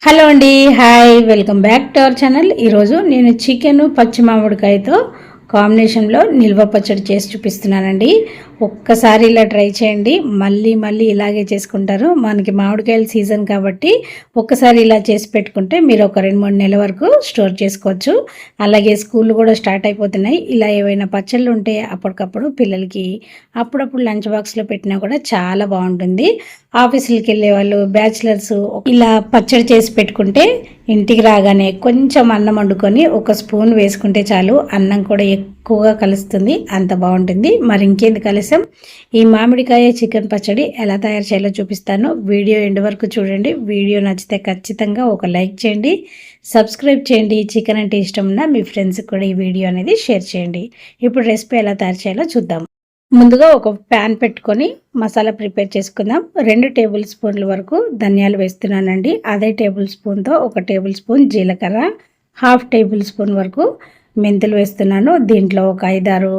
Hello అండి, hi, welcome back to our channel. ఈరోజు నేను చికెన్ పచ్చి మామిడికాయతో కాంబినేషన్లో నిల్వ పచ్చడి చేసి చూపిస్తున్నానండి. ఒక్కసారి ఇలా ట్రై చేయండి, మళ్ళీ మళ్ళీ ఇలాగే చేసుకుంటారు. మనకి మామిడికాయల సీజన్ కాబట్టి ఒక్కసారి ఇలా చేసి పెట్టుకుంటే మీరు ఒక 2-3 నెలల వరకు స్టోర్ చేసుకోవచ్చు. అలాగే స్కూల్ కూడా స్టార్ట్ అయిపోతున్నాయి. ఇలా ఏవైనా పచ్చళ్ళు ఉంటే అప్పటికప్పుడు పిల్లలకి అప్పుడప్పుడు లంచ్ బాక్స్లో పెట్టినా కూడా చాలా బాగుంటుంది. ఆఫీసులకి వెళ్ళే వాళ్ళు, బ్యాచిలర్స్ ఇలా పచ్చడి చేసి పెట్టుకుంటే ఇంటికి రాగానే కొంచెం అన్నం వండుకొని ఒక స్పూన్ వేసుకుంటే చాలు, అన్నం కూడా ఎక్కువగా కలుస్తుంది, అంత బాగుంటుంది. మరి ఇంకేందుకు ఆలస్యం, ఈ మామిడికాయ చికెన్ పచ్చడి ఎలా తయారు చేయాలో చూపిస్తాను. వీడియో ఎండ్ వరకు చూడండి. వీడియో నచ్చితే ఖచ్చితంగా ఒక లైక్ చేయండి, సబ్స్క్రైబ్ చేయండి. చికెన్ అంటే ఇష్టం ఉన్న మీ ఫ్రెండ్స్కి కూడా ఈ వీడియో అనేది షేర్ చేయండి. ఇప్పుడు రెసిపీ ఎలా తయారు చేయాలో చూద్దాం. ముందుగా ఒక ప్యాన్ పెట్టుకొని మసాలా ప్రిపేర్ చేసుకుందాం. 2 టేబుల్ స్పూన్ల వరకు ధనియాలు వేస్తున్నానండి. అదే టేబుల్ స్పూన్తో 1 టేబుల్ స్పూన్ జీలకర్ర, 1/2 టేబుల్ స్పూన్ వరకు మెంతులు వేస్తున్నాను. దీంట్లో ఒక 5-6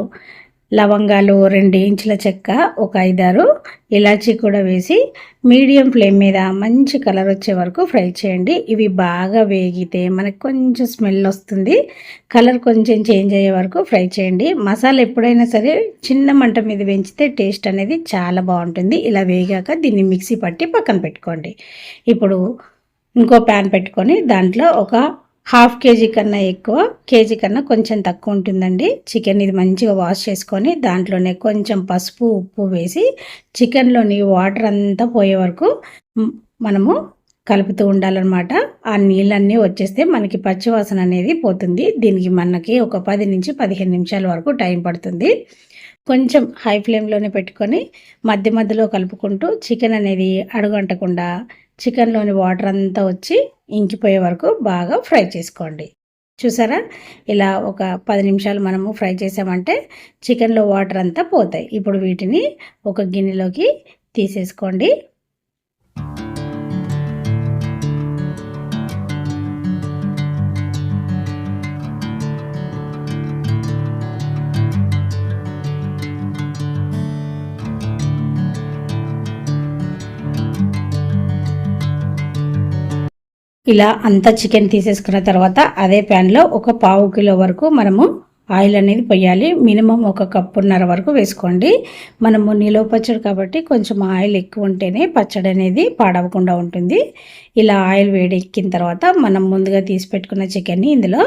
లవంగాలు, 2 ఇంచుల చెక్క, ఒక 5-6 ఇలాచీ కూడా వేసి మీడియం ఫ్లేమ్ మీద మంచి కలర్ వచ్చే వరకు ఫ్రై చేయండి. ఇవి బాగా వేగితే మనకు కొంచెం స్మెల్ వస్తుంది. కలర్ కొంచెం చేంజ్ అయ్యే వరకు ఫ్రై చేయండి. మసాలా ఎప్పుడైనా సరే చిన్న మంట మీద వేయించితే టేస్ట్ అనేది చాలా బాగుంటుంది. ఇలా వేగాక దీన్ని మిక్సీ పట్టి పక్కన పెట్టుకోండి. ఇప్పుడు ఇంకో ప్యాన్ పెట్టుకొని దాంట్లో ఒక 1/2 కేజీ కన్నా ఎక్కువ, కేజీ కన్నా కొంచెం తక్కువ ఉంటుందండి చికెన్. ఇది మంచిగా వాష్ చేసుకొని దాంట్లోనే కొంచెం పసుపు, ఉప్పు వేసి చికెన్లోని వాటర్ అంతా పోయే వరకు మనము కలుపుతూ ఉండాలన్నమాట. ఆ నీళ్ళన్నీ వచ్చేస్తే మనకి పచ్చివాసన అనేది పోతుంది. దీనికి మనకి ఒక 10 నుంచి 15 నిమిషాల వరకు టైం పడుతుంది. కొంచెం హై ఫ్లేమ్లోనే పెట్టుకొని మధ్య మధ్యలో కలుపుకుంటూ చికెన్ అనేది అడుగంటకుండా చికెన్లోని వాటర్ అంతా వచ్చి ఇంకిపోయే వరకు బాగా ఫ్రై చేసుకోండి. చూసారా, ఇలా ఒక 10 నిమిషాలు మనము ఫ్రై చేసామంటే చికెన్లో వాటర్ అంతా పోతాయి. ఇప్పుడు వీటిని ఒక గిన్నెలోకి తీసేసుకోండి. ఇలా అంతా చికెన్ తీసేసుకున్న తర్వాత అదే ప్యాన్లో ఒక 1/4 కిలో వరకు మనము ఆయిల్ అనేది పోయాలి. మినిమం 1 కప్పున్నర వరకు వేసుకోండి. మనము నిలువ పచ్చడి కాబట్టి కొంచెం ఆయిల్ ఎక్కువ ఉంటేనే పచ్చడి అనేది పాడవకుండా ఉంటుంది. ఇలా ఆయిల్ వేడెక్కిన తర్వాత మనం ముందుగా తీసి పెట్టుకున్న చికెన్ని ఇందులో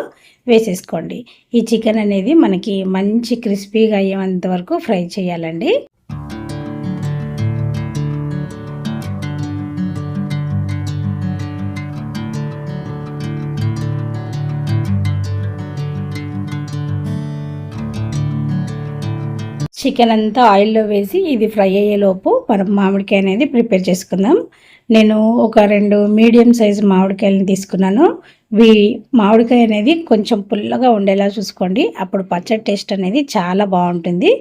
వేసేసుకోండి. ఈ చికెన్ అనేది మనకి మంచి క్రిస్పీగా అయ్యేంత వరకు ఫ్రై చేయాలండి. చికెన్ అంతా ఆయిల్లో వేసి ఇది ఫ్రై అయ్యేలోపు మనం మామిడికాయ అనేది ప్రిపేర్ చేసుకుందాం. నేను ఒక 2 మీడియం సైజు మామిడికాయలను తీసుకున్నాను. మామిడికాయ అనేది కొంచెం పుల్లగా ఉండేలా చూసుకోండి, అప్పుడు పచ్చడి టేస్ట్ అనేది చాలా బాగుంటుంది.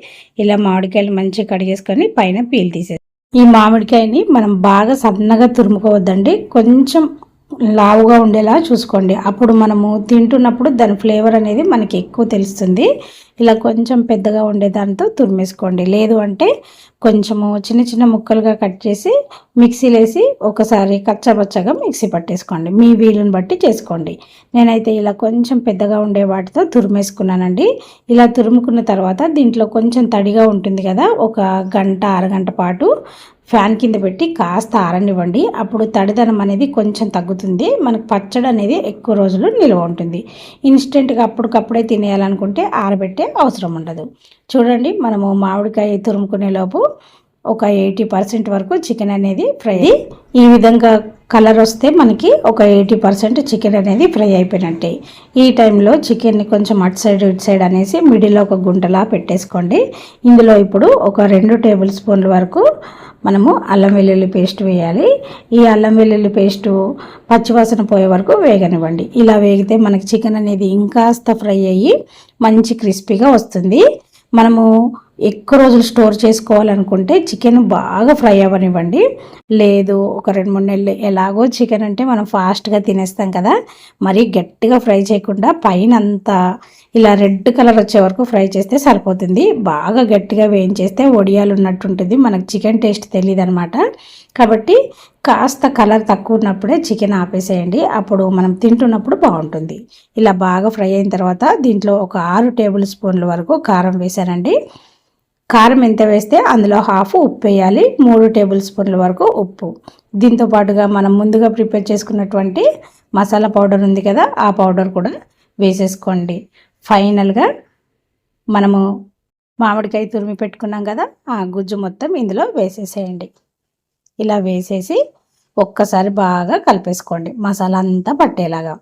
ఇలా మామిడికాయలు మంచిగా కడిగేసుకొని పైన పీల్ తీసేసి, ఈ మామిడికాయని మనం బాగా సన్నగా తురుముకోవద్దండి, కొంచెం లావుగా ఉండేలా చూసుకోండి. అప్పుడు మనము తింటున్నప్పుడు దాని ఫ్లేవర్ అనేది మనకి ఎక్కువ తెలుస్తుంది. ఇలా కొంచెం పెద్దగా ఉండే దాంతో తురిమేసుకోండి. లేదు అంటే కొంచెము చిన్న చిన్న ముక్కలుగా కట్ చేసి మిక్సీలో వేసి ఒకసారి కచ్చబచ్చగా మిక్సీ పట్టేసుకోండి. మీ వీలుని బట్టి చేసుకోండి. నేనైతే ఇలా కొంచెం పెద్దగా ఉండే వాటితో తురిమేసుకున్నానండి. ఇలా తురుముకున్న తర్వాత దీంట్లో కొంచెం తడిగా ఉంటుంది కదా, ఒక గంట అరగంట పాటు ఫ్యాన్ కింద పెట్టి కాస్త ఆరనివ్వండి. అప్పుడు తడిదనం అనేది కొంచెం తగ్గుతుంది. మనకు పచ్చడి అనేది ఎక్కువ రోజులు నిల్వ ఉంటుంది. ఇన్స్టెంట్గా అప్పటికప్పుడే తినేయాలనుకుంటే ఆరబెట్టే అవసరం ఉండదు. చూడండి, మనము మామిడికాయ తురుముకునే లోపు ఒక 80% వరకు చికెన్ అనేది ఫ్రై. ఈ విధంగా కలర్ వస్తే మనకి ఒక 80% చికెన్ అనేది ఫ్రై అయిపోయినట్టే. ఈ టైంలో చికెన్ని కొంచెం అటు సైడ్ ఇటు సైడ్ అనేసి మిడిల్లో ఒక గుంటలా పెట్టేసుకోండి. ఇందులో ఇప్పుడు ఒక 2 టేబుల్ స్పూన్ల వరకు మనము అల్లం వెల్లుల్లి పేస్ట్ వేయాలి. ఈ అల్లం వెల్లుల్లి పేస్టు పచ్చివాసన పోయే వరకు వేగనివ్వండి. ఇలా వేగితే మనకి చికెన్ అనేది ఇంకాస్త ఫ్రై అయ్యి మంచి క్రిస్పీగా వస్తుంది. మనము ఎక్కువ రోజులు స్టోర్ చేసుకోవాలనుకుంటే చికెన్ బాగా ఫ్రై అవ్వనివ్వండి. లేదు ఒక 2-3 నెలలు ఎలాగో చికెన్ అంటే మనం ఫాస్ట్గా తినేస్తాం కదా, మరీ గట్టిగా ఫ్రై చేయకుండా పైన అంతా ఇలా రెడ్ కలర్ వచ్చే వరకు ఫ్రై చేస్తే సరిపోతుంది. బాగా గట్టిగా వేయించేస్తే వడియాలు ఉన్నట్టుంటుంది, మనకు చికెన్ టేస్ట్ తెలియదు అనమాట. కాబట్టి కాస్త కలర్ తక్కువ ఉన్నప్పుడే చికెన్ ఆపేసేయండి, అప్పుడు మనం తింటున్నప్పుడు బాగుంటుంది. ఇలా బాగా ఫ్రై అయిన తర్వాత దీంట్లో ఒక 6 టేబుల్ స్పూన్ల వరకు కారం వేసానండి. కారం ఎంత వేస్తే అందులో హాఫ్ ఉప్పు వేయాలి, 3 టేబుల్ స్పూన్ల వరకు ఉప్పు. దీంతో పాటుగా మనం ముందుగా ప్రిపేర్ చేసుకున్నటువంటి మసాలా పౌడర్ ఉంది కదా, ఆ పౌడర్ కూడా వేసేసుకోండి. ఫైనల్గా మనము మామిడికాయ తురిమి పెట్టుకున్నాం కదా, ఆ గుజ్జు మొత్తం ఇందులో వేసేసేయండి. ఇలా వేసేసి ఒక్కసారి బాగా కలిపేసుకోండి, మసాలా అంతా పట్టేలాగా.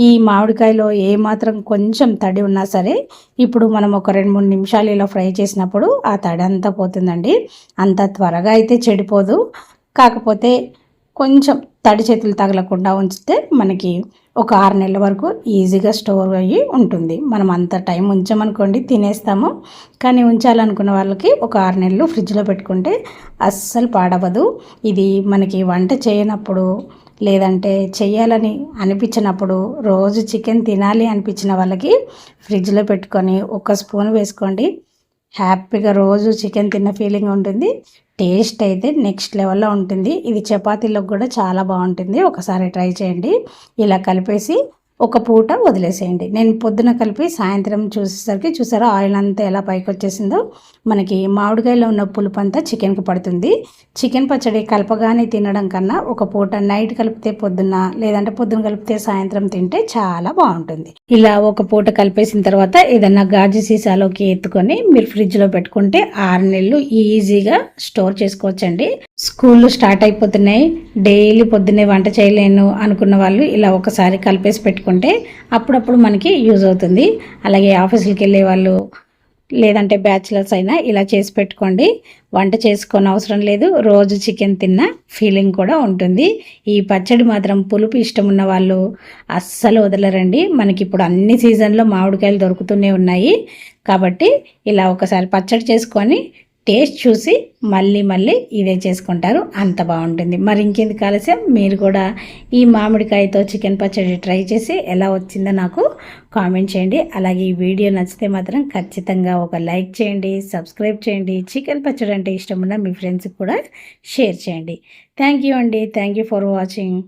ఈ మామిడికాయలో ఏమాత్రం కొంచెం తడి ఉన్నా సరే ఇప్పుడు మనం ఒక 2-3 నిమిషాలు ఇలా ఫ్రై చేసినప్పుడు ఆ తడి అంతా పోతుందండి. అంత త్వరగా అయితే చెడిపోదు, కాకపోతే కొంచెం తడి చేతులు తగలకుండా ఉంచితే మనకి ఒక 6 నెలల వరకు ఈజీగా స్టోర్ అయ్యి ఉంటుంది. మనం అంత టైం ఉంచామనుకోండి తినేస్తాము, కానీ ఉంచాలనుకున్న వాళ్ళకి ఒక 6 నెలలు ఫ్రిడ్జ్లో పెట్టుకుంటే అస్సలు పాడవదు. ఇది మనకి వంట చేయనప్పుడు లేదంటే చెయ్యాలని అనిపించినప్పుడు, రోజు చికెన్ తినాలి అనిపించిన వాళ్ళకి ఫ్రిడ్జ్లో పెట్టుకొని ఒక స్పూన్ వేసుకోండి, హ్యాపీగా రోజు చికెన్ తిన్న ఫీలింగ్ ఉంటుంది. టేస్ట్ అయితే నెక్స్ట్ లెవెల్లో ఉంటుంది. ఇది చపాతీలోకి కూడా చాలా బాగుంటుంది, ఒకసారి ట్రై చేయండి. ఇలా కలిపేసి ఒక పూట వదిలేసేయండి. నేను పొద్దున కలిపి సాయంత్రం చూసేసరికి చూసారా ఆయిల్ అంతా ఎలా పైకి వచ్చేసిందో. మనకి మామిడికాయలో ఉన్న పులుపు అంతా చికెన్కి పడుతుంది. చికెన్ పచ్చడి కలపగానే తినడం కన్నా ఒక పూట నైట్ కలిపితే పొద్దున్న, లేదంటే పొద్దున కలిపితే సాయంత్రం తింటే చాలా బాగుంటుంది. ఇలా ఒక పూట కలిపేసిన తర్వాత ఏదన్నా గాజు సీసాలోకి ఎత్తుకొని మీరు ఫ్రిడ్జ్లో పెట్టుకుంటే 6 నెలలు ఈజీగా స్టోర్ చేసుకోవచ్చండి. స్కూళ్ళు స్టార్ట్ అయిపోతున్నాయి, డైలీ పొద్దున్నే వంట చేయలేను అనుకున్న వాళ్ళు ఇలా ఒకసారి కలిపేసి పెట్టుకుంటే అప్పుడప్పుడు మనకి యూజ్ అవుతుంది. అలాగే ఆఫీసులకి వెళ్ళే వాళ్ళు లేదంటే బ్యాచిలర్స్ అయినా ఇలా చేసి పెట్టుకోండి. వంట చేసుకొని అవసరం లేదు, రోజు చికెన్ తిన్న ఫీలింగ్ కూడా ఉంటుంది. ఈ పచ్చడి మాత్రం పులుపు ఇష్టం ఉన్న వాళ్ళు అస్సలు వదలరండి. మనకి ఇప్పుడు అన్ని సీజన్లో మామిడికాయలు దొరుకుతూనే ఉన్నాయి, కాబట్టి ఇలా ఒకసారి పచ్చడి చేసుకొని టేస్ట్ చూసి మళ్ళీ మళ్ళీ ఇదే చేసుకుంటారు, అంత బాగుంటుంది. మరి ఇంకెందుకు ఆలస్యం, మీరు కూడా ఈ మామిడికాయతో చికెన్ పచ్చడి ట్రై చేసి ఎలా వచ్చిందో నాకు కామెంట్ చేయండి. అలాగే ఈ వీడియో నచ్చితే మాత్రం ఖచ్చితంగా ఒక లైక్ చేయండి, సబ్స్క్రైబ్ చేయండి. చికెన్ పచ్చడి అంటే ఇష్టం ఉన్న మీ ఫ్రెండ్స్కి కూడా షేర్ చేయండి. థ్యాంక్ యూ అండి, థ్యాంక్ యూ ఫర్ వాచింగ్.